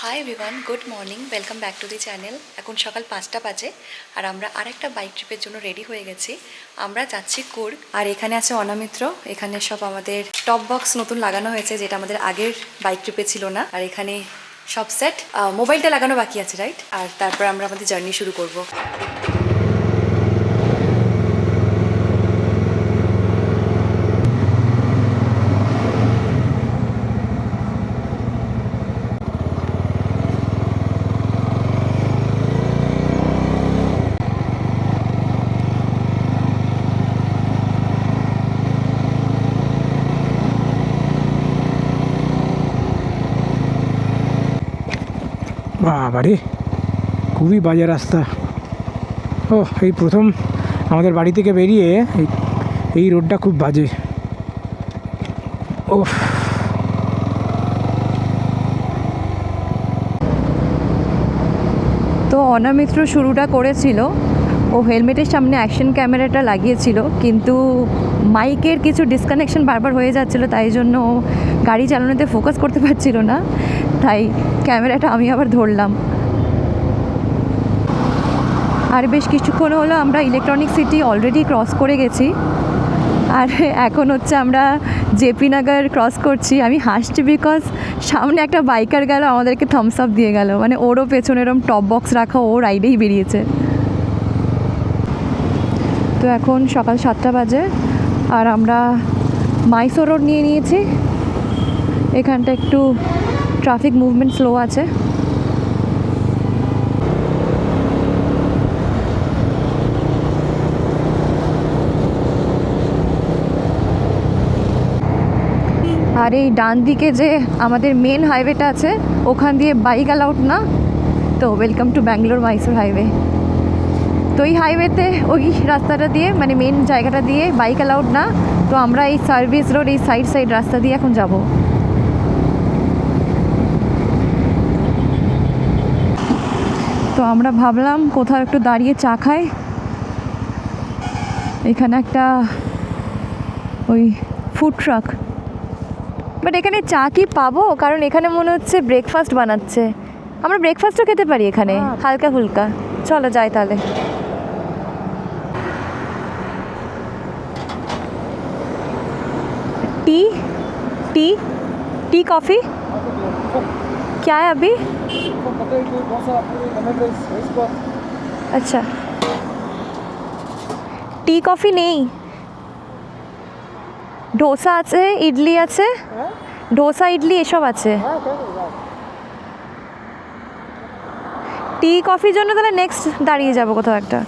Hi everyone, good morning, welcome back to the channel. এখন সকাল 5টা বাজে আর আমরা আরেকটা বাইক ট্রিপের জন্য রেডি হয়ে গেছি। আমরা যাচ্ছি কুর্গ। আর এখানে আছে অনামিত্র। এখানে সব আমাদের টপ বক্স নতুন লাগানো হয়েছে, যেটা আমাদের আগের বাইক ট্রিপে ছিল না। আর এখানে সব সেট, মোবাইলটা লাগানো বাকি আছে, রাইট? আর তারপর আমরা আমাদের জার্নি শুরু করব। বাবারে, খুবই বাজে রাস্তা। ও, এই প্রথম আমাদের বাড়ি থেকে বেরিয়ে এই রোডটা খুব বাজে। ও, তো অনামিত্র শুরুটা করেছিল, ও হেলমেটের সামনে অ্যাকশন ক্যামেরাটা লাগিয়েছিল, কিন্তু মাইকের কিছু ডিসকানেকশন বারবার হয়ে যাচ্ছিলো, তাই জন্য ও গাড়ি চালানোতে ফোকাস করতে পারছিল না। তাই ক্যামেরাটা আমি আবার ধরলাম। আর বেশ কিছুক্ষণ হলো আমরা ইলেকট্রনিক সিটি অলরেডি ক্রস করে গেছি। আর এখন হচ্ছে আমরা জেপি নগর ক্রস করছি। আমি হাসছি বিকজ সামনে একটা বাইকার গেল, আমাদেরকে থামস আপ দিয়ে গেল। মানে ওরও পেছনে এরম টপ বক্স রাখা, ও রাইডেই বেরিয়েছে। তো এখন সকাল 7টা বাজে আর আমরা মাইসোর রোড নিয়ে নিয়েছি। এখানটা একটু ট্রাফিক মুভমেন্ট স্লো আছে। আর এই ডান দিকে যে আমাদের মেন হাইওয়েটা আছে, ওখান দিয়ে বাইক অ্যালাউড না। তো welcome to Bangalore Mysore highway. তো এই হাইওয়েতে ওই রাস্তাটা দিয়ে, মানে মেন জায়গাটা দিয়ে বাইক অ্যালাউড না। তো আমরা এই সার্ভিস রোড, এই সাইড রাস্তা দিয়ে এখন যাব। তো আমরা ভাবলাম কোথাও একটু দাঁড়িয়ে চা খাই। এখানে একটা ওই ফুড ট্রাক, বাট এখানে চা কি পাবো? কারণ এখানে মনে হচ্ছে ব্রেকফাস্ট বানাচ্ছে। আমরা ব্রেকফাস্টও খেতে পারি এখানে, হালকা ফুলকা। চলো যাই তাহলে। टी टी टी कॉफ़ी क्या है अभी? अच्छा, टी कॉफ़ी নেই। ডোসা আছে, ইডলি আছে, ডোসা ইডলি এসব আছে। টি কফির জন্য তাহলে নেক্সট দাঁড়িয়ে যাবো কোথাও একটা।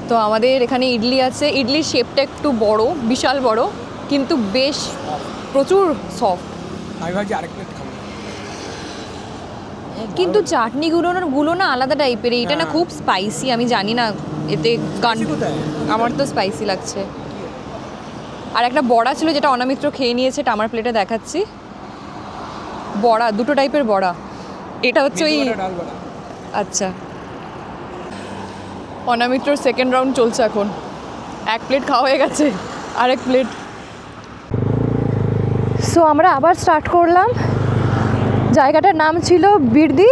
তো আমাদের এখানে ইডলি আছে। ইডলির শেপটা একটু বড়, বিশাল বড়, কিন্তু বেশ প্রচুর সফট। আমি ভাবছি আরেক প্লেট খাবো। কিন্তু চাটনিগুলো না আলাদা টাইপের। এইটা না খুব স্পাইসি। আমি জানি না এতে আমার তো স্পাইসি লাগছে। আর একটা বড়া ছিল, যেটা অনামিত্র খেয়ে নিয়েছে, এটা আমার প্লেটে দেখাচ্ছি। বড়া, দুটো টাইপের বড়া। এটা হচ্ছে ওই, আচ্ছা। অনামিত্রর সেকেন্ড রাউন্ড চলছে এখন। এক প্লেট খাওয়া হয়ে গেছে, আরেক প্লেট। সো আমরা আবার স্টার্ট করলাম। জায়গাটার নাম ছিল বিরদি।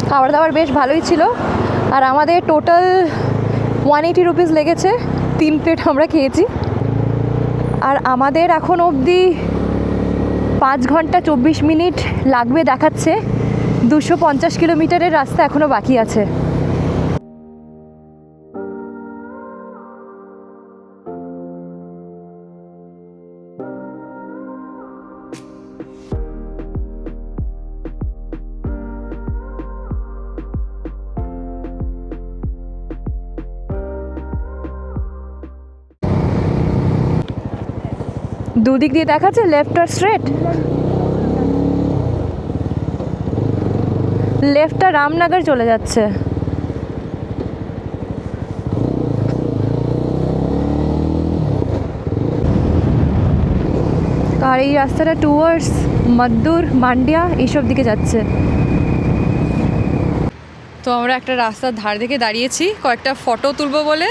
খাবার দাবার বেশ ভালোই ছিল। আর আমাদের টোটাল 180 রুপিস লেগেছে। 3 প্লেট আমরা খেয়েছি। আর আমাদের এখন অবধি 5 ঘন্টা 24 মিনিট লাগবে দেখাচ্ছে। 250 কিলোমিটারের রাস্তা এখনও বাকি আছে। দুদিক দিয়ে দেখাচ্ছে লেফট আর স্ট্রেট। লেফটটা রামনগর চলে যাচ্ছে। আর এই রাস্তাটা টুয়ার্ডস মদ্দুর, মান্ডিয়া এইসব দিকে যাচ্ছে। তো আমরা একটা রাস্তার ধার থেকে দাঁড়িয়েছি কয়েকটা ফটো তুলবো বলে।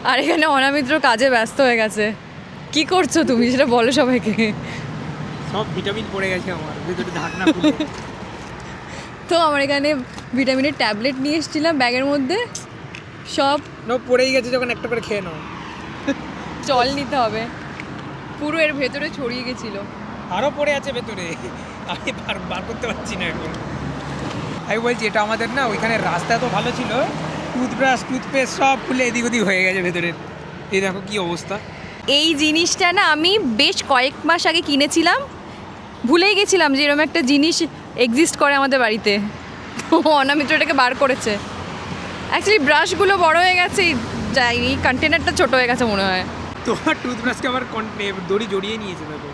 আর এখানে অনামিত্র কাজে ব্যস্ত হয়ে গেছে। কি করছো তুমি, সেটা বলো সবাইকে। সব ভিটামিন পড়ে গেছে আমার ভিতরে, ঢাকনা খুলে। তো আমার এখানে ভিটামিনের ট্যাবলেট নিয়ে এসেছিলাম ব্যাগের মধ্যে, সব পড়েই গেছে, যখন একটা করে খেয়ে নাও। জল নিতে হবে, পুরো এর ভেতরে ছড়িয়ে গেছিলো। আরও পড়ে আছে ভেতরে, আমি বার করতে পারছি না এখন। আমি বলছি এটা আমাদের না ওইখানে রাস্তা এত ভালো ছিল, টুথব্রাশ টুথপেস্ট সব খুলে এদিক ওদিক হয়ে গেছে ভেতরের। এই দেখো কি অবস্থা। এই জিনিসটা না আমি বেশ কয়েক মাস আগে কিনেছিলাম, ভুলেই গেছিলাম যে এরকম একটা জিনিস এক্সিস্ট করে আমাদের বাড়িতে। অনামিত্র এটাকে বার করেছে। অ্যাকচুয়ালি ব্রাশগুলো বড় হয়ে গেছে, যাই এই কন্টেনারটা ছোট হয়ে গেছে মনে হয়। তোমার টুথব্রাশকে আবার দড়ি জড়িয়ে নিয়েছে দেখো।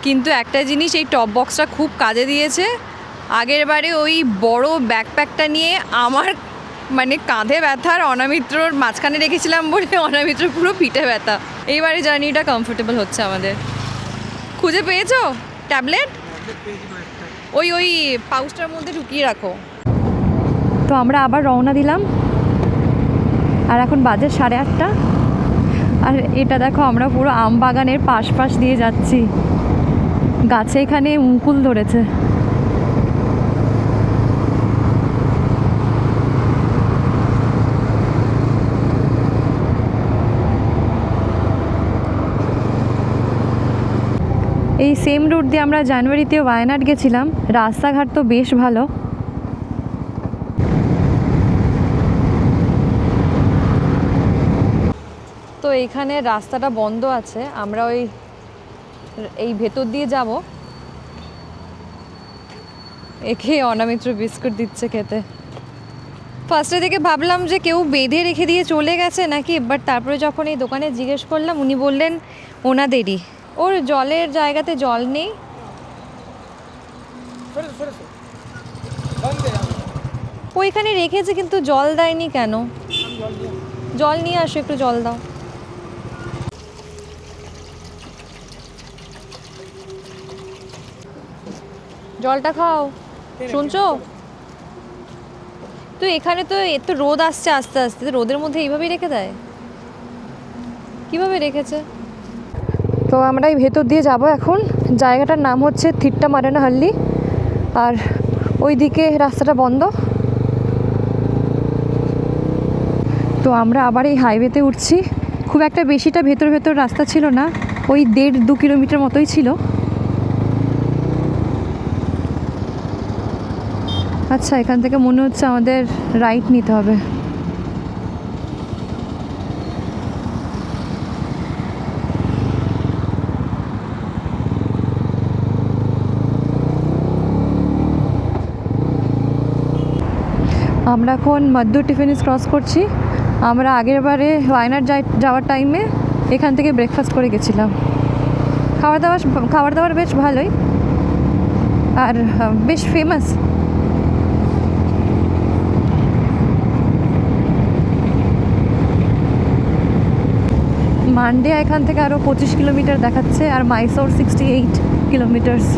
কিন্তু একটা জিনিস, এই টপ বক্সটা খুব কাজে দিয়েছে। আগের বারে ওই বড় ব্যাকপ্যাকটা নিয়ে আমার মানে কাঁধে ব্যথার, অনামিত্রর মাঝখানে রেখেছিলাম বলে অনামিত্র পুরো পিঠে ব্যথা। এইবারে জার্নিটা কমফোর্টেবল হচ্ছে আমাদের। খুঁজে পেয়েছো ট্যাবলেট? ওই ওই পাউচটার মধ্যে ঢুকিয়ে রাখো। তো আমরা আবার রওনা দিলাম, আর এখন বাজে 8:30। আর এটা দেখো, আমরা পুরো আম বাগানের পাশ দিয়ে যাচ্ছি, গাছে এখানে মুকুল ধরেছে। এই সেম রুট দিয়ে আমরা জানুয়ারিতে ওয়ায়নাড গেছিলাম, রাস্তাঘাট তো বেশ ভালো। তো এইখানে রাস্তাটা বন্ধ আছে, আমরা এই ভেতর দিয়ে যাব। একে অনামিত্র বিস্কুট দিচ্ছে খেতে। ফার্স্টে থেকে ভাবলাম যে কেউ বেঁধে রেখে দিয়ে চলে গেছে নাকি, বাট তারপরে যখন এই দোকানে জিজ্ঞেস করলাম, উনি বললেন ওনাদেরই। ওর জলের জায়গাতে জল নেই। ওইখানে রেখেছে কিন্তু জল দেয়নি কেন? জল নিয়ে আসো, একটু জল দাও। জলটা খাও, শুনছো? তো এখানে তো এত রোদ আসছে আস্তে আস্তে, রোদের মধ্যে এইভাবেই রেখে দেয়? কিভাবে রেখেছে? তো আমরা এই ভেতর দিয়ে যাব এখন। জায়গাটার নাম হচ্ছে থিট্টামারেনাহাল্লি, আর ওই দিকে রাস্তাটা বন্ধ। তো আমরা আবার এই হাইওয়েতে উঠছি। খুব একটা বেশিটা ভেতর রাস্তা ছিল না, ওই 1.5-2 কিলোমিটার মতোই ছিল। আচ্ছা, এখান থেকে মনে হচ্ছে আমাদের রাইট নিতে হবে। আমরা এখন মদ্দুর টিফিনিস ক্রস করছি। আমরা আগের বারে ওয়ায়নাড যাওয়ার টাইমে এখান থেকে ব্রেকফাস্ট করে গেছিলাম। খাবার দাবার বেশ ভালোই, আর বেশ ফেমাস। মান্ডিয়া এখান থেকে আরও 25 কিলোমিটার দেখাচ্ছে, আর মাইসোর 68 কিলোমিটার্স।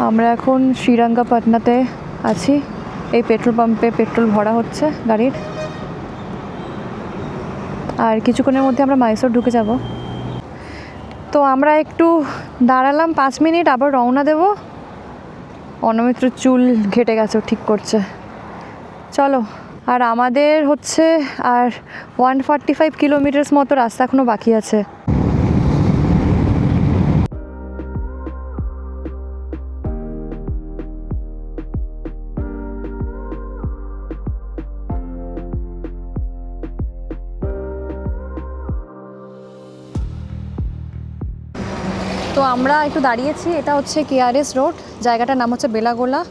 আমরা এখন শ্রীরঙ্গপটনাতে আছি। এই পেট্রোল পাম্পে পেট্রোল ভরা হচ্ছে গাড়ির, আর কিছুক্ষণের মধ্যে আমরা মাইসোর ঢুকে যাব। তো আমরা একটু দাঁড়ালাম 5 মিনিট, আবার রওনা দেব। অনামিত্র চুল ঘেটে গেছে, ঠিক করছে। চলো। আর আমাদের হচ্ছে আর 145 কিলোমিটার্স মতো রাস্তা এখনও বাকি আছে। তো আমরা একটু দাঁড়িয়েছি, এটা হচ্ছে কেআরএস রোড, জায়গাটার নাম হচ্ছে বেলাগোলা।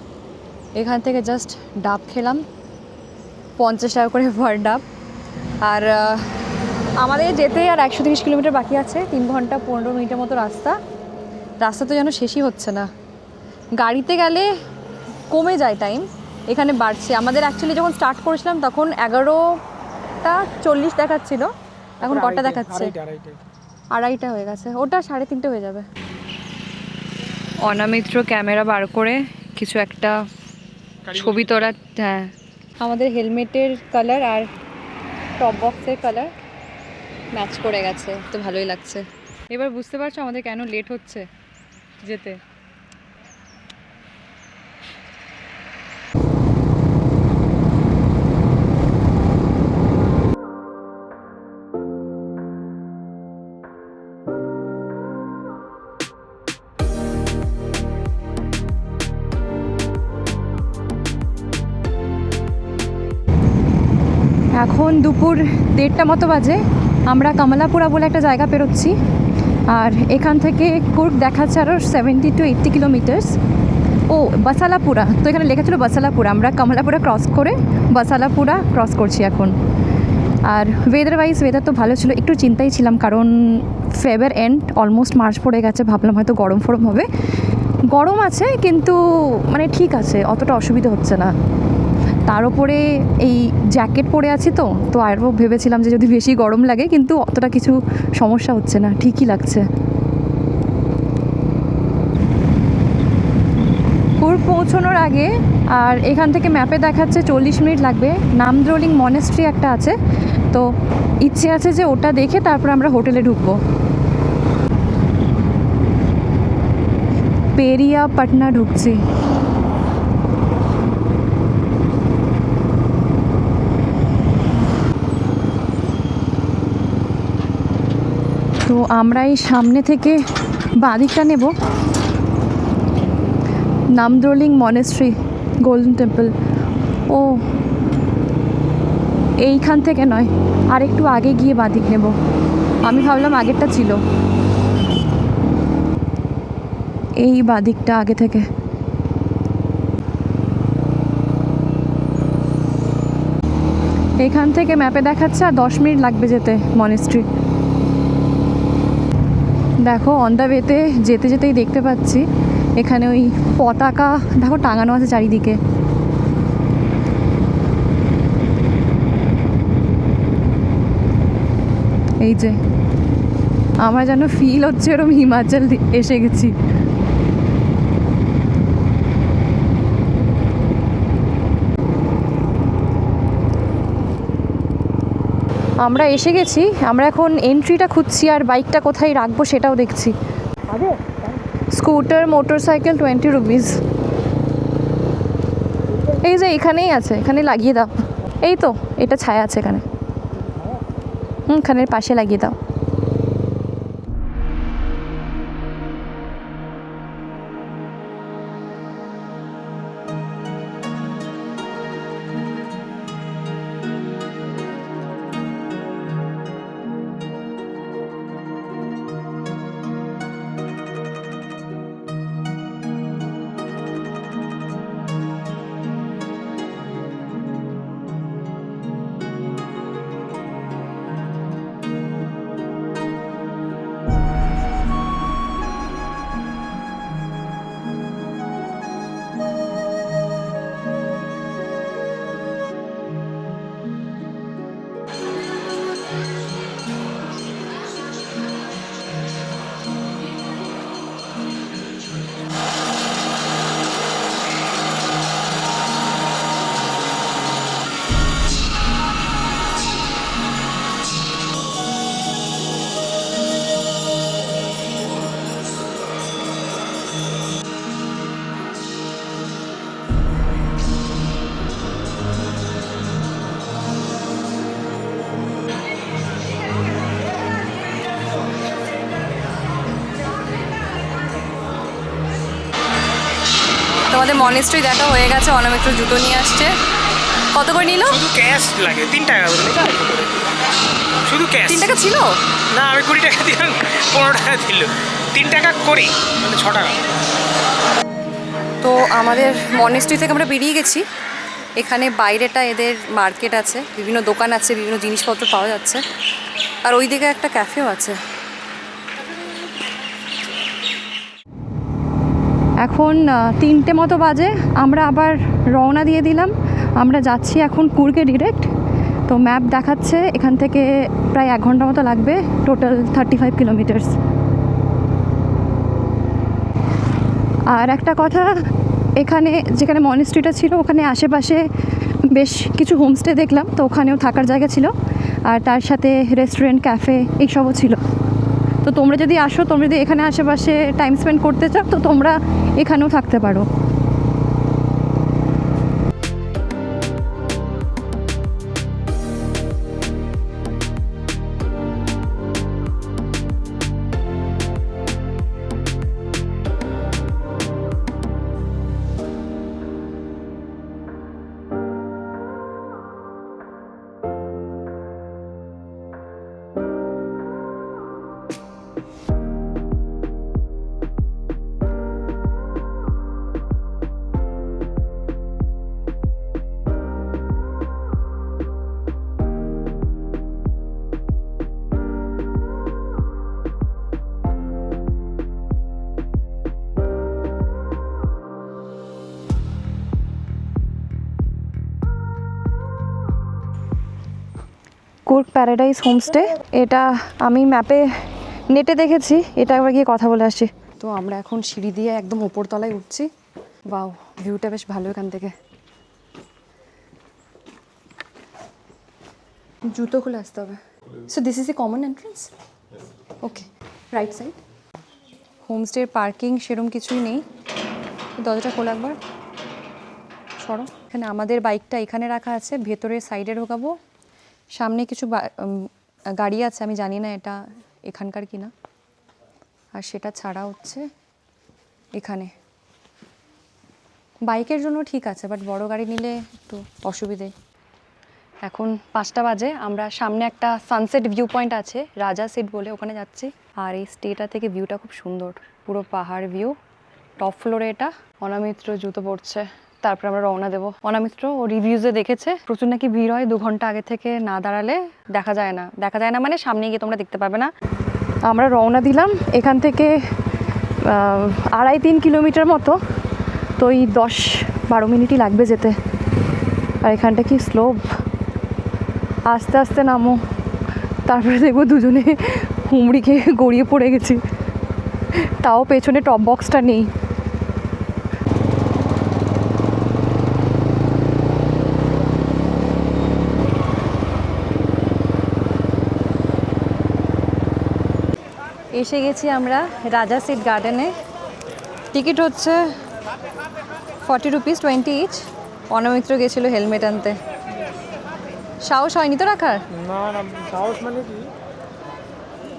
এখান থেকে জাস্ট ডাব খেলাম, 50 টাকা করে পার ডাব। আর আমাদের যেতে আর 130 কিলোমিটার বাকি আছে, 3 ঘন্টা 15 মিনিটের মতো রাস্তা। রাস্তা তো যেন শেষই হচ্ছে না। গাড়িতে গেলে কমে যায় টাইম, এখানে বাড়ছে। আমাদের অ্যাকচুয়ালি যখন স্টার্ট করেছিলাম তখন 11টা 40 দেখাচ্ছিল, এখন কটা দেখাচ্ছে? 2:30 হয়ে গেছে, ওটা 3:30 হয়ে যাবে। অনামিত্র ক্যামেরা বার করে কিছু একটা ছবি তোলা। হ্যাঁ, আমাদের হেলমেটের কালার আর টপ বক্সের কালার ম্যাচ করে গেছে, তো ভালোই লাগছে। এবার বুঝতে পারছো আমাদের কেন লেট হচ্ছে যেতে। এখন দুপুর 1:30 মতো বাজে। আমরা কমলাপুরা বলে একটা জায়গা পেরোচ্ছি, আর এখান থেকে কুর্গ দেখাচ্ছে আরও 70 to 80 কিলোমিটার্স। ও বাসালাপুরা, তো এখানে লেখা ছিল বাসালাপুরা। আমরা কমলাপুরা ক্রস করে বাসালাপুরা ক্রস করছি এখন। আর ওয়েদার তো ভালো ছিল, একটু চিন্তাই ছিলাম কারণ ফেব্রুয়ারি এন্ড অলমোস্ট মার্চ পড়ে গেছে, ভাবলাম হয়তো গরম ফরম হবে। গরম আছে কিন্তু মানে ঠিক আছে, অতটা অসুবিধা হচ্ছে না। তার উপরে এই জ্যাকেট পরে আছি, তো আরও ভেবেছিলাম যে যদি বেশি গরম লাগে, কিন্তু অতটা কিছু সমস্যা হচ্ছে না, ঠিকই লাগছে। কুর্গ পৌঁছানোর আগে আর এখান থেকে ম্যাপে দেখাচ্ছে 40 মিনিট লাগবে। নামদ্রোলিং মনেস্ট্রি একটা আছে, তো ইচ্ছে আছে যে ওটা দেখে তারপর আমরা হোটেলে ঢুকবো। পেরিয়া পাটনা ঢুকছি। তো আমরা এই সামনে থেকে বাঁদিকটা নেব। Namdroling monastery, golden temple. ও এইখান থেকে নয়, আর একটু আগে গিয়ে বাঁদিক নেব। আমি ভাবলাম আগেরটা ছিল, এই বাঁদিকটা আগে থেকে। এখান থেকে ম্যাপে দেখাচ্ছে আর 10 মিনিট লাগবে যেতে মনেস্ট্রি। দেখো অন দ্য ওয়েতে যেতে যেতেই দেখতে পাচ্ছি এখানে ওই পতাকা দেখো টাঙানো আছে চারিদিকে। এই যে আমার যেন ফিল হচ্ছে এরকম হিমাচল এসে গেছি। আমরা এসে গেছি, আমরা এখন এন্ট্রিটা খুঁজছি আর বাইকটা কোথায় রাখবো সেটাও দেখছি। Scooter motorcycle 20 rupees. এই যে এখানেই আছে, এখানে লাগিয়ে দাও। এই তো এটা ছায়া আছে এখানে, এখানের পাশে লাগিয়ে দাও। তোমাদের মনেস্ট্রি দেখা হয়ে গেছে, অনামিত্র জুতো নিয়ে আসছে। কত করে নিল? শুধু ক্যাশ লাগে 3 টাকা বলে, শুধু ক্যাশ। 3 টাকা ছিল না, আমি 20 টাকা দিলাম, 15 টাকা দিল, 3 টাকা করে মানে 6 টাকা। তো আমাদের মনেস্ট্রি থেকে আমরা বেরিয়ে গেছি। এখানে বাইরেটা এদের মার্কেট আছে, বিভিন্ন দোকান আছে, বিভিন্ন জিনিসপত্র পাওয়া যাচ্ছে। আর ওইদিকে একটা ক্যাফেও আছে। এখন 3টে মতো বাজে, আমরা আবার রওনা দিয়ে দিলাম। আমরা যাচ্ছি এখন কুর্গে ডিরেক্ট। তো ম্যাপ দেখাচ্ছে এখান থেকে প্রায় 1 ঘন্টা মতো লাগবে, টোটাল 35 কিলোমিটার্স। আর একটা কথা, এখানে যেখানে মনেস্ট্রিটা ছিল ওখানে আশেপাশে বেশ কিছু হোমস্টে দেখলাম, তো ওখানেও থাকার জায়গা ছিল, আর তার সাথে রেস্টুরেন্ট, ক্যাফে এইসবও ছিল। তো তোমরা যদি আসো, তোমরা যদি এখানে আশেপাশে টাইম স্পেন্ড করতে চাও, তো তোমরা এখানেও থাকতে পারো। কুর্গ প্যারাডাইস হোমস্টে, এটা আমি ম্যাপে নেটে দেখেছি, এটা একবার গিয়ে কথা বলে আসি। তো আমরা এখন সিঁড়ি দিয়ে একদম ওপরতলায় উঠছি। বাও, ভিউটা বেশ ভালো এখান থেকে। জুতো খুলে আসতে হবে। So this is a common entrance? Okay, right side. হোমস্টের পার্কিং সেরকম কিছুই নেই। দরজাটা খোলা একবার, সরো। এখানে আমাদের বাইকটা এখানে রাখা আছে, ভেতরের সাইডে ঢোকাবো। সামনে কিছু গাড়ি আছে, আমি জানি না এটা এখানকার কিনা। আর সেটা ছাড়া হচ্ছে এখানে বাইকের জন্য ঠিক আছে, বাট বড় গাড়ি নিলে একটু অসুবিধে। এখন 5টা বাজে, আমরা সামনে একটা সানসেট ভিউ পয়েন্ট আছে, রাজা সিট বলে, ওখানে যাচ্ছি। আর এই স্টেটা থেকে ভিউটা খুব সুন্দর, পুরো পাহাড় ভিউ। টপ ফ্লোরে এটা। অনামিত্র জুতো পড়ছে, তারপর আমরা রওনা দেবো। অনামিত্র ও রিভিউজে দেখেছে প্রচুর নাকি ভিড় হয়, 2 ঘন্টা আগে থেকে না দাঁড়ালে দেখা যায় না মানে সামনে গিয়ে তোমরা দেখতে পাবে না। আমরা রওনা দিলাম এখান থেকে 2.5-3 কিলোমিটার মতো, তো এই 10-12 মিনিটই লাগবে যেতে। আর এখানটা কি স্লোপ, আস্তে আস্তে নামো, তারপরে দেখবো দুজনে হুমড়ি খেয়ে গড়িয়ে পড়ে গেছি। তাও পেছনে টপ বক্সটা নেই। এসে গেছি আমরা রাজা সিট গার্ডেনে। টিকিট হচ্ছে 40 রুপিস, 20 ইচ। অনামিত্র গেছিলো হেলমেট আনতে। সাহস হয়নি তো রাখার? না না, সাহস মানে কি,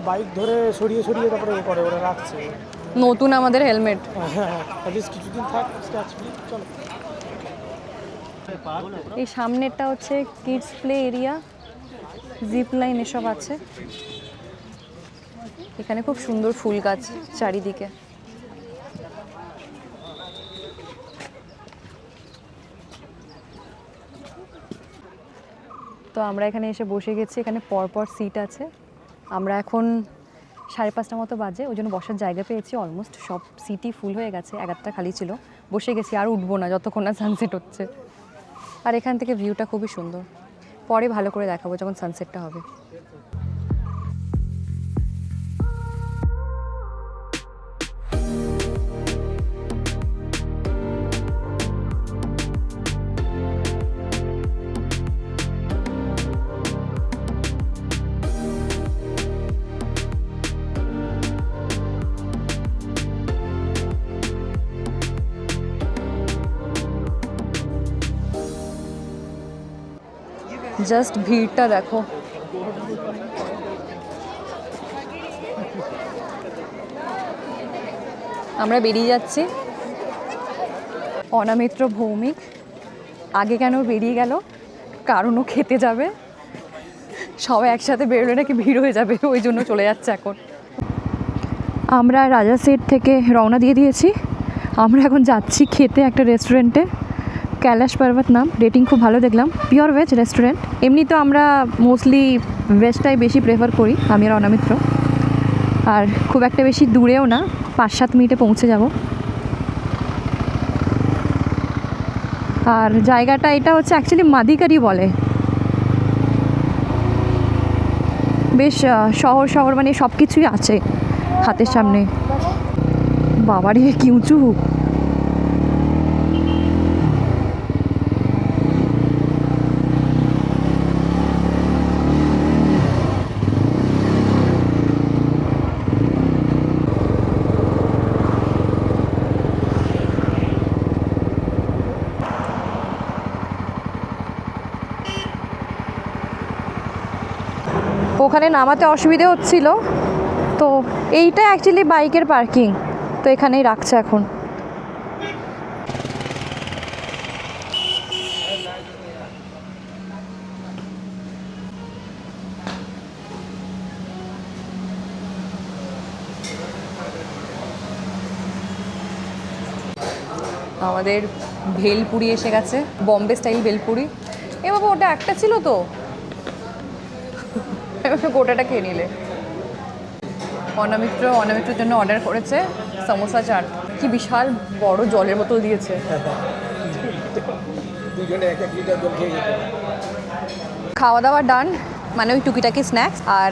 বাইক ধরে সরিয়ে সরিয়ে তারপরে এ করে, ওরা রাখছে। নতুন আমাদের হেলমেট। হ্যাঁ, কিছুদিন থাক, স্ক্র্যাচ ফ্রি, চলো। এই সামনেরটা হচ্ছে kids play area, zip line এসব আছে। এখানে খুব সুন্দর ফুল গাছ চারিদিকে। তো আমরা এখানে এসে বসে গেছি, এখানে পরপর সিট আছে। আমরা এখন 5:30 মতো বাজে, ওই জন্য বসার জায়গা পেয়েছি। অলমোস্ট সব সিটই ফুল হয়ে গেছে, 1-1টা খালি ছিল। বসে গেছি, আর উঠবো না যতক্ষণ না সানসেট হচ্ছে। আর এখান থেকে ভিউটা খুবই সুন্দর, পরে ভালো করে দেখাবো যখন সানসেটটা হবে। জাস্ট ভিড়টা দেখো। আমরা বেরিয়ে যাচ্ছি। অনামিত্র ভৌমিক আগে কেন বেরিয়ে গেল, কারণও খেতে যাবে। সবাই একসাথে বেরোলে নাকি ভিড় হয়ে যাবে, ওই জন্য চলে যাচ্ছে এখন। আমরা রাজা সিট থেকে রওনা দিয়ে দিয়েছি। আমরা এখন যাচ্ছি খেতে একটা রেস্টুরেন্টে। कैलाश पर्वत नाम, रेटिंग खूब भालो देखलाम, पिওর ভেজ রেস্টুরেন্ট। এমনি তো আমরা মোস্টলি ভেজটাই বেশি প্রেফার করি আমি আর অনামিত্র, আর খুব একটা বেশি দূরেও না, 5-7 মিনিটে পৌঁছে যাব। আর জায়গাটা এটা হচ্ছে অ্যাকচুয়ালি মাদিকারি বলে, বেশ শহর শহর মানে সব কিছুই আছে হাতের সামনে। বাবারে কি উঁচু! ওখানে নামাতে অসুবিধে হচ্ছিল, তো এইটা অ্যাকচুয়ালি বাইকের পার্কিং, তো এখানেই রাখছে এখন। আমাদের ভেলপুরি এসে গেছে, বম্বে স্টাইল ভেলপুরি। এ বাবা, ওটা একটা ছিল তো, গোটাটা খেয়ে নিলে। অনামিত্রর জন্য অর্ডার করেছে সমোসা চাট। কি বিশাল বড় জলের বোতল দিয়েছে। খাওয়া দাওয়া ডান, মানে ওই টুকিটাকি স্ন্যাক্স। আর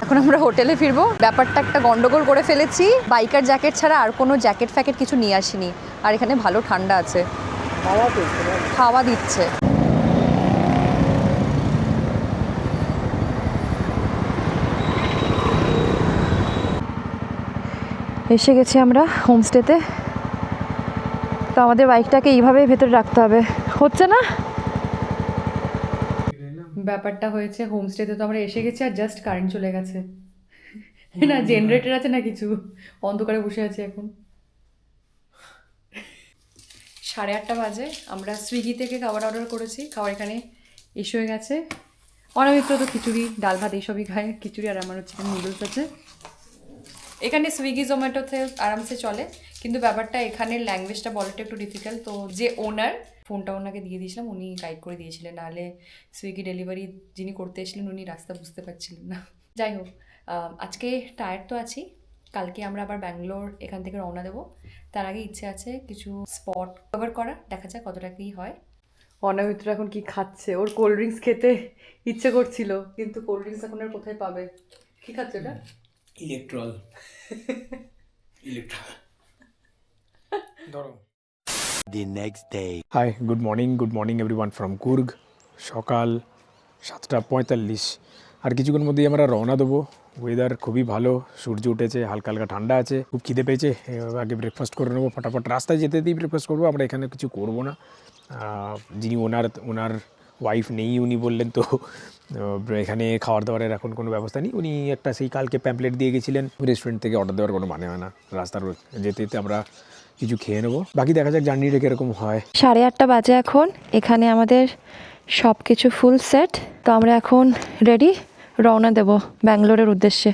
এখন আমরা হোটেলে ফিরবো। ব্যাপারটা একটা গন্ডগোল করে ফেলেছি, বাইকার জ্যাকেট ছাড়া আর কোনো জ্যাকেট ফ্যাকেট কিছু নিয়ে আসিনি। আর এখানে ভালো ঠান্ডা আছে, হাওয়া দিচ্ছে। এসে গেছি আমরা হোমস্টেতে। তো আমাদের বাইকটাকে এইভাবেই ভেতরে রাখতে হবে, হচ্ছে না। ব্যাপারটা হয়েছে, হোমস্টেতে তো আমরা এসে গেছি আর জাস্ট কারেন্ট চলে গেছে। না জেনারেটর আছে না কিছু, অন্ধকারে বসে আছি এখন। 8:30 বাজে। আমরা সুইগি থেকে খাবার অর্ডার করেছি, খাবার এখানে এসে হয়ে গেছে। অনামিত্র তো খিচুড়ি ডাল ভাত এইসবই খায়, খিচুড়ি, আর আমার হচ্ছে নুডলস আছে। এখানে সুইগি জোম্যাটোতে আরামসে চলে, কিন্তু ব্যাপারটা এখানের ল্যাঙ্গুয়েজটা বলাটা একটু ডিফিকাল্ট। তো যে ওনার, ফোনটা ওনাকে দিয়ে দিয়েছিলাম, উনি গাইড করে দিয়েছিলেন, নাহলে সুইগি ডেলিভারি যিনি করতে এসেছিলেন উনি রাস্তা বুঝতে পারছিলেন না। যাই হোক, আজকে টায়ার্ড তো আছি, কালকে আমরা আবার ব্যাঙ্গালোর এখান থেকে রওনা দেবো। তার আগে ইচ্ছে আছে কিছু স্পট কভার করা, দেখা যাক কতটা কী হয়। অনামিত্র এখন কি খাচ্ছে, ওর কোল্ড ড্রিঙ্কস খেতে ইচ্ছে করছিল, কিন্তু কোল্ড ড্রিঙ্কস এখন আর কোথায় পাবে। কী খাচ্ছে ওটা? ইলেকট্রল। ধরো। The next day. Hi, good morning everyone from Coorg. সকাল 7:45, আর কিছুক্ষণ মধ্যেই আমরা রওনা দেবো। ওয়েদার খুবই ভালো, সূর্য উঠেছে, হালকা হালকা ঠান্ডা আছে, খুব খিদে পেয়েছে। আগে ব্রেকফাস্ট করে নেবো ফটাফট, রাস্তায় যেতে দিয়েই ব্রেকফাস্ট করবো। আমরা এখানে কিছু করবো না। যিনি ওনার ওয়াইফ নেই, উনি বললেন তো এখানে খাওয়ার দাওয়ারের এখন কোনো ব্যবস্থা নেই। উনি একটা সেই কালকে প্যাম্পলেট দিয়ে গেছিলেন, রেস্টুরেন্ট থেকে অর্ডার দেওয়ার কোনো মানে হয় না। রাস্তার যেতে যেতে আমরা কিছু খেয়ে নেবো, বাকি দেখা যাক জার্নিটা কীরকম হয়। 8:30 বাজে এখন, এখানে আমাদের সব কিছু ফুল সেট। তো আমরা এখন রেডি, রওনা দেব ব্যাঙ্গালোরের উদ্দেশ্যে।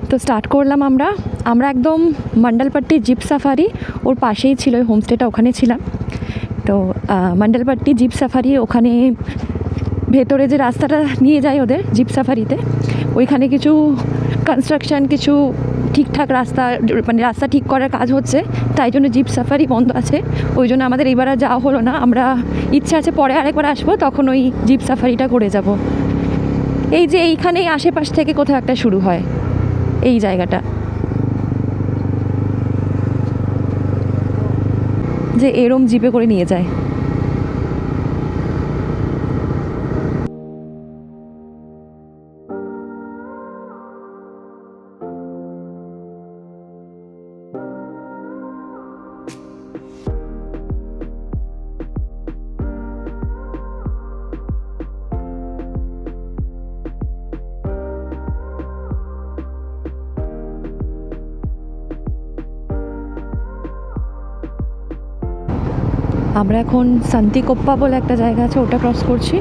তো স্টার্ট করলাম আমরা একদম মন্ডলপট্টি জিপ সাফারি, ওর পাশেই ছিল ওই হোমস্টেটা, ওখানে ছিলাম। তো মন্ডলপট্টি জিপ সাফারি, ওখানে ভেতরে যে রাস্তাটা নিয়ে যায় ওদের জিপ সাফারিতে, ওইখানে কিছু কনস্ট্রাকশান, কিছু ঠিকঠাক রাস্তা, মানে রাস্তা ঠিক করার কাজ হচ্ছে, তাই জন্য জিপ সাফারি বন্ধ আছে। ওই জন্য আমাদের এইবার আর যাওয়া হলো না। আমরা ইচ্ছে আছে পরে আরেকবার আসবো, তখন ওই জিপ সাফারিটা করে যাব। এই যে এইখানেই আশেপাশ থেকে কোথাও একটা শুরু হয় এই জায়গাটা, যে এরম জিপে করে নিয়ে যায়। আমরা এখন শান্তিকোপ্পা বলে একটা জায়গা আছে, ওটা ক্রস করছি।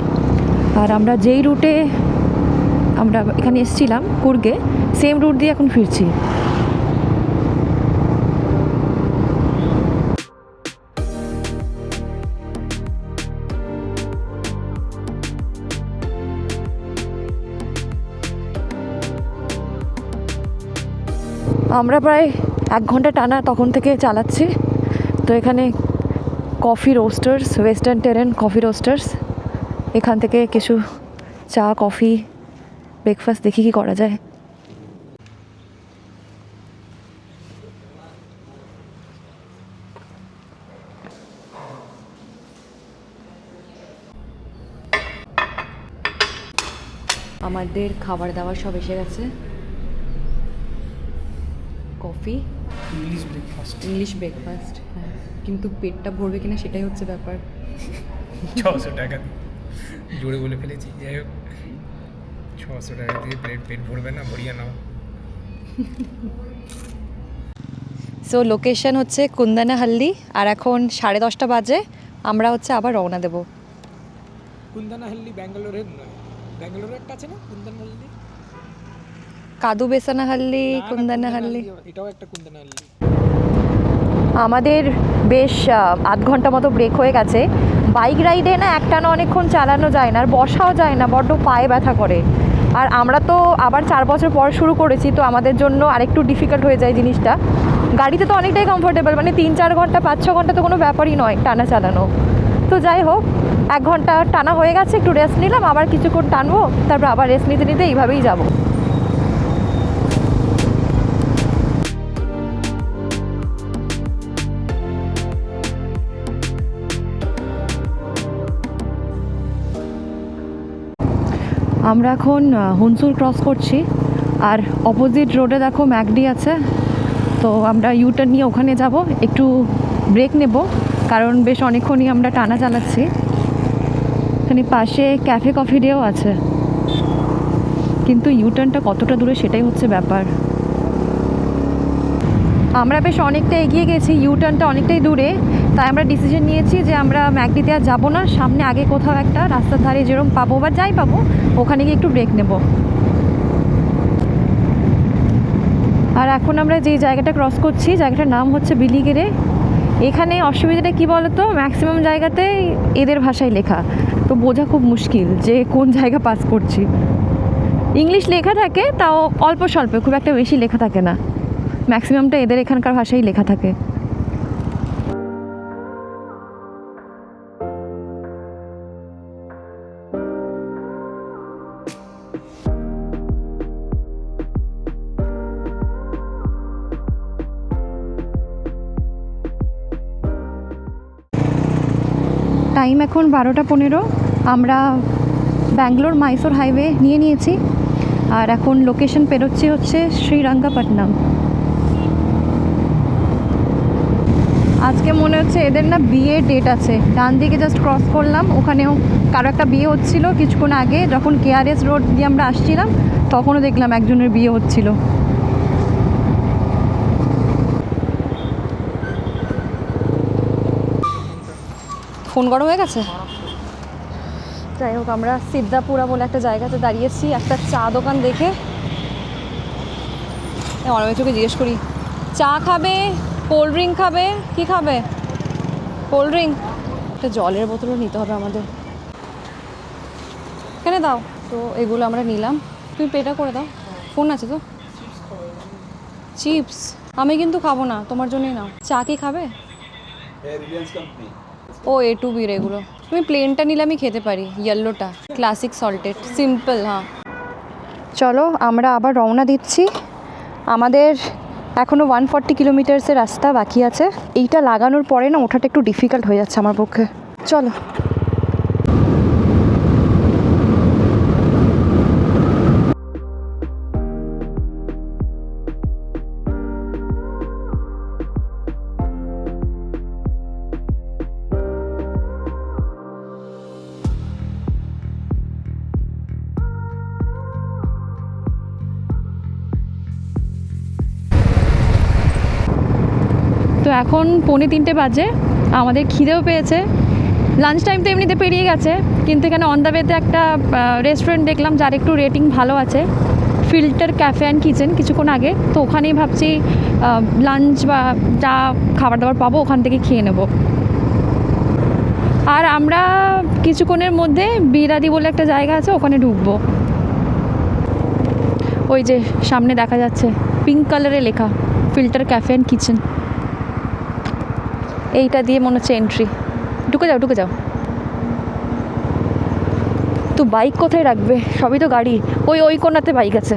আর আমরা যেই রুটে আমরা এখানে এসেছিলাম কুর্গে, সেম রুট দিয়ে এখন ফিরছি। আমরা প্রায় 1 ঘন্টা টানা তখন থেকে চালাচ্ছি। তো এখানে কফি রোস্টার্স, ওয়েস্টার্ন টেরেন কফি রোস্টার্স, এখান থেকে কিছু চা কফি ব্রেকফাস্ট দেখি কি করা যায়। আমাদের খাবার দাবার সব এসে গেছে। কফি, ইংলিশ ব্রেকফাস্ট, হ্যাঁ, কিন্তু পেটটা ভরবে কিনা সেটাই হচ্ছে ব্যাপার। 600 টাকা জোরে বলে ফেলেছি, যাই হোক 600 টাকা দিয়ে পেট ভরবে না, ভরিয়ে নাও। সো লোকেশন হচ্ছে কুন্দানাহাল্লি, আর এখন 10:30 বাজে। আমরা হচ্ছে আবার রওনা দেব। কুন্দানাহাল্লি ব্যাঙ্গালোরের নয়, ব্যাঙ্গালোরে একটা আছে না কুন্দানাহাল্লি, কাদু বেসানাহাল্লি, কুন্দানাহাল্লি। এটাও একটা কুন্দানাহাল্লি। আমাদের বেশ 8 ঘন্টা মতো ব্রেক হয়ে গেছে। বাইক রাইডে না একটানা অনেকক্ষণ চালানো যায় না, আর বসাও যায় না, বড্ড পায়ে ব্যথা করে। আর আমরা তো আবার 4 বছর পর শুরু করেছি, তো আমাদের জন্য আরেকটু ডিফিকাল্ট হয়ে যায় জিনিসটা। গাড়িতে তো অনেকটাই কমফোর্টেবল, মানে 3-4 ঘন্টা 5-6 ঘন্টা তো কোনো ব্যাপারই নয় টানা চালানো। তো যাই হোক, 1 ঘন্টা টানা হয়ে গেছে, একটু রেস্ট নিলাম, আবার কিছুক্ষণ টানবো, তারপর আবার রেস্ট নিতে নিতে এইভাবেই যাবো। আমরা এখন হুনসুর ক্রস করছি, আর অপোজিট রোডে দেখো ম্যাকডি আছে। তো আমরা ইউটার্ন নিয়ে ওখানে যাব, একটু ব্রেক নেব, কারণ বেশ অনেকক্ষণই আমরা টানা চালাচ্ছি। এখানে পাশে ক্যাফে কফি ডেও আছে, কিন্তু ইউটার্নটা কতটা দূরে সেটাই হচ্ছে ব্যাপার। আমরা বেশ অনেকটা এগিয়ে গেছি, ইউটার্নটা অনেকটাই দূরে, তাই আমরা ডিসিশন নিয়েছি যে আমরা ম্যাকডিতে আর যাবো না, সামনে আগে কোথাও একটা রাস্তার ধারে যেরকম পাবো বা যাই পাবো ওখানে গিয়ে একটু ব্রেক নেব। আর এখন আমরা যেই জায়গাটা ক্রস করছি, জায়গাটার নাম হচ্ছে বিলিগেরে। এখানে অসুবিধাটা কী বলতো, ম্যাক্সিমাম জায়গাতে এদের ভাষায় লেখা, তো বোঝা খুব মুশকিল যে কোন জায়গা পাস করছি। ইংলিশ লেখা থাকে, তাও অল্প স্বল্প, খুব একটা বেশি লেখা থাকে না, ম্যাক্সিমামটা এদের এখানকার ভাষায় লেখা থাকে। টাইম এখন 12:15। আমরা ব্যাঙ্গালোর মাইসোর হাইওয়ে নিয়েছি, আর এখন লোকেশন পেরোচ্ছি হচ্ছে শ্রীরঙ্গপট্টনম। আজকে মনে হচ্ছে এদের না বিয়ের ডেট আছে। ডান দিকে জাস্ট ক্রস করলাম, ওখানেও কারো একটা বিয়ে হচ্ছিল কিছুক্ষণ আগে, যখন কেআরএস রোড দিয়ে আমরা আসছিলাম তখনও দেখলাম একজনের বিয়ে হচ্ছিল। ফোন গরম হয়ে গেছে। যাই হোক, আমরা সিদ্ধাপুরা বলে একটা জায়গাতে দাঁড়িয়েছি, একটা চা দোকান দেখে। অনেককে জিজ্ঞেস করি, চা খাবে, কোল্ড ড্রিঙ্ক খাবে, কী খাবে? Cold drink. একটা জলের বোতলও নিতে হবে আমাদের। এখানে দাও তো, এগুলো আমরা নিলাম, তুমি পেটা করে দাও। ফোন আছে তো? চিপস আমি কিন্তু খাবো না, তোমার জন্যই নাও। চা কি খাবে? ও A2Bর এগুলো। তুমি প্লেনটা নিলে আমি খেতে পারি, ইয়েলোটা ক্লাসিক সল্টেড সিম্পল। হ্যাঁ চলো, আমরা আবার রওনা দিচ্ছি। আমাদের এখনও 140 কিলোমিটার্সের রাস্তা বাকি আছে। এইটা লাগানোর পরে না ওঠাটা একটু ডিফিকাল্ট হয়ে যাচ্ছে আমার পক্ষে। চলো। তো এখন 2:45 বাজে, আমাদের খিদেও পেয়েছে। লাঞ্চ টাইম তো এমনিতে পেরিয়ে গেছে, কিন্তু এখানে অন দ্য ওয়েতে একটা রেস্টুরেন্ট দেখলাম যার একটু রেটিং ভালো আছে, ফিল্টার ক্যাফে অ্যান্ড কিচেন, কিছুক্ষণ আগে। তো ওখানেই ভাবছি লাঞ্চ বা যা খাবার দাবার পাবো ওখান থেকে খেয়ে নেব। আর আমরা কিছুক্ষণের মধ্যে বিরাদি বলে একটা জায়গা আছে, ওখানে ঢুকবো। ওই যে সামনে দেখা যাচ্ছে পিঙ্ক কালারে লেখা ফিল্টার ক্যাফে অ্যান্ড কিচেন। এইটা দিয়ে মনে হচ্ছে এন্ট্রি। ঢুকে যাও ঢুকে যাও। তো বাইক কোথায় রাখবে? সবই তো গাড়ি। ওই ওই কোণাতে বাইক আছে।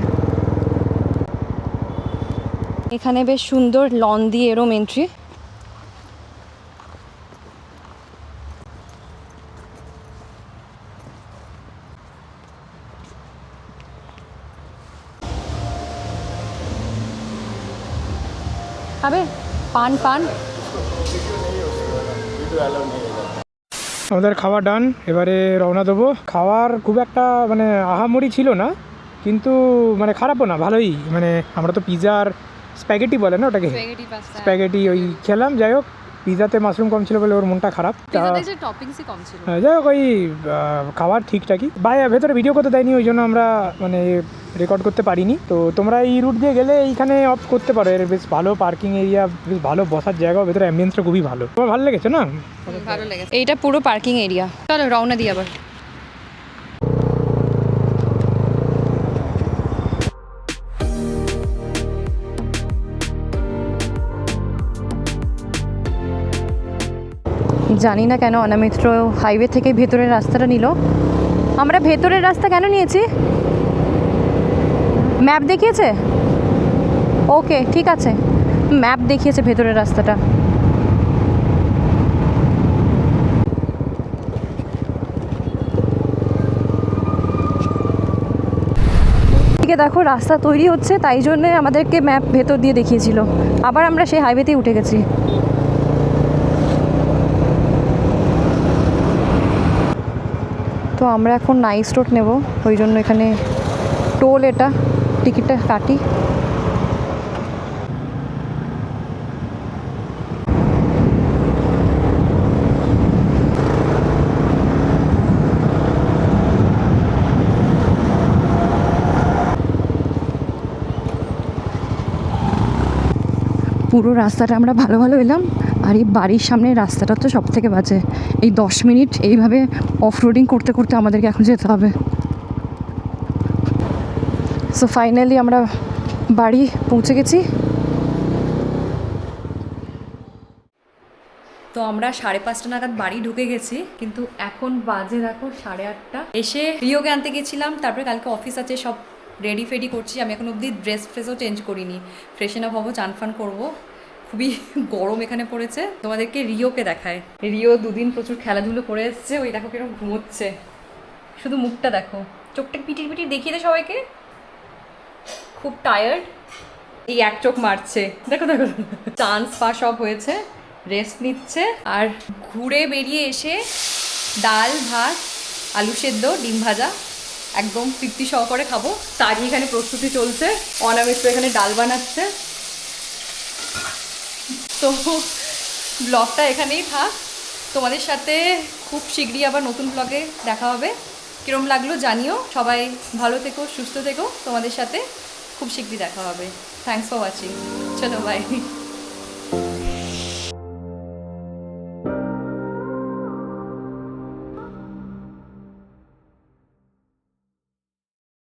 এখানে বেশ সুন্দর লন দিয়ে এরম এন্ট্রি। খাবে পান পান? আমাদের খাওয়া ডান, এবারে রওনা দেবো। খাওয়ার খুব একটা মানে আহামরি ছিল না, কিন্তু মানে খারাপও না, ভালোই। মানে আমরা তো পিৎজা আর স্প্যাগেটি বলে না ওটাকে, স্প্যাগেটি ওই খেলাম। যাই হোক, পিৎজাতে মাশরুম কম ছিল বলে ওর মনটা খারাপ। টপিংসই কম ছিল। যাই হোক, ওই খাবার ঠিকঠাকই। ভেতরে ভিডিও করতে দেয়নি, ওই জন্য আমরা মানে রেকর্ড করতে পারিনি। তো তোমরা এই রুট দিয়ে গেলে এইখানে অফ করতে পারো। এর বেশ ভালো পার্কিং এরিয়া, বেশ ভালো বসার জায়গা, ভেতরে অ্যাম্বিয়েন্সটা খুবই ভালো। তোমার ভালো লেগেছে না? ভালো লেগেছে। এইটা পুরো পার্কিং এরিয়া। চলো রওনা দিই আবার। জানি না কেন অনামিত্র হাইওয়ে থেকে ভেতরের রাস্তাটা নিল। আমরা ভেতরের রাস্তা কেন নিয়েছি? ম্যাপ দেখিয়েছে? ওকে ঠিক আছে, ম্যাপ দেখিয়েছে ভেতরের রাস্তাটা। এদিকে দেখো রাস্তা তৈরি হচ্ছে, তাই জন্যে আমাদেরকে ম্যাপ ভেতর দিয়ে দেখিয়েছিল। আবার আমরা সেই হাইওয়েতেই উঠে গেছি। তো আমরা এখন নাইস রোড নেব, ওই জন্য এখানে টোল, এটা টিকিটটা কাটি। পুরো রাস্তাটা আমরা ভালো ভালো এলাম। আর এই বাড়ির সামনের রাস্তাটা তো সব থেকে বাজে। এই 10 মিনিট এইভাবে অফ রোডিং করতে করতে আমাদেরকে এখন যেতে হবে। সো ফাইনালি আমরা বাড়ি পৌঁছে গেছি। তো আমরা 5:30 নাগাদ বাড়ি ঢুকে গেছি, কিন্তু এখন বাজে দেখো 8:30। এসে রিওকে আনতে গেছিলাম, তারপরে কালকে অফিস আছে, সব রেডি ফেডি করছি। আমি এখন অবধি ফ্রেশও চেঞ্জ করিনি। ফ্রেশন আপ হবো, চান ফান করবো। খুবই গরম এখানে পড়েছে। তোমাদেরকে রিওকে দেখায়। রিও 2 দিন প্রচুর খেলাধুলো করে এসছে। ওই দেখো কিরকম ঘুমোচ্ছে, শুধু মুখটা দেখো। চোখটা পিটির পিটির দেখিয়ে দে সবাইকে। খুব টায়ার্ড, এই এক চোখ মারছে। দেখো দেখো, চান্স পাস সব হয়েছে, রেস্ট নিচ্ছে। আর ঘুরে বেরিয়ে এসে ডাল ভাত, আলু সেদ্ধ, ডিম ভাজা একদম তৃপ্তি সহকারে খাবো। তারই এখানে প্রস্তুতি চলছে। অনামিত্র এখানে ডাল বানাচ্ছে। তো ব্লগটা এখানেই থাক। তোমাদের সাথে খুব শীঘ্রই আবার নতুন ব্লগে দেখা হবে। কীরকম লাগলো জানিও। সবাই ভালো থেকো, সুস্থ থেকো। তোমাদের সাথে খুব শীঘ্রই দেখা হবে। Thanks for watching. চলো বাই।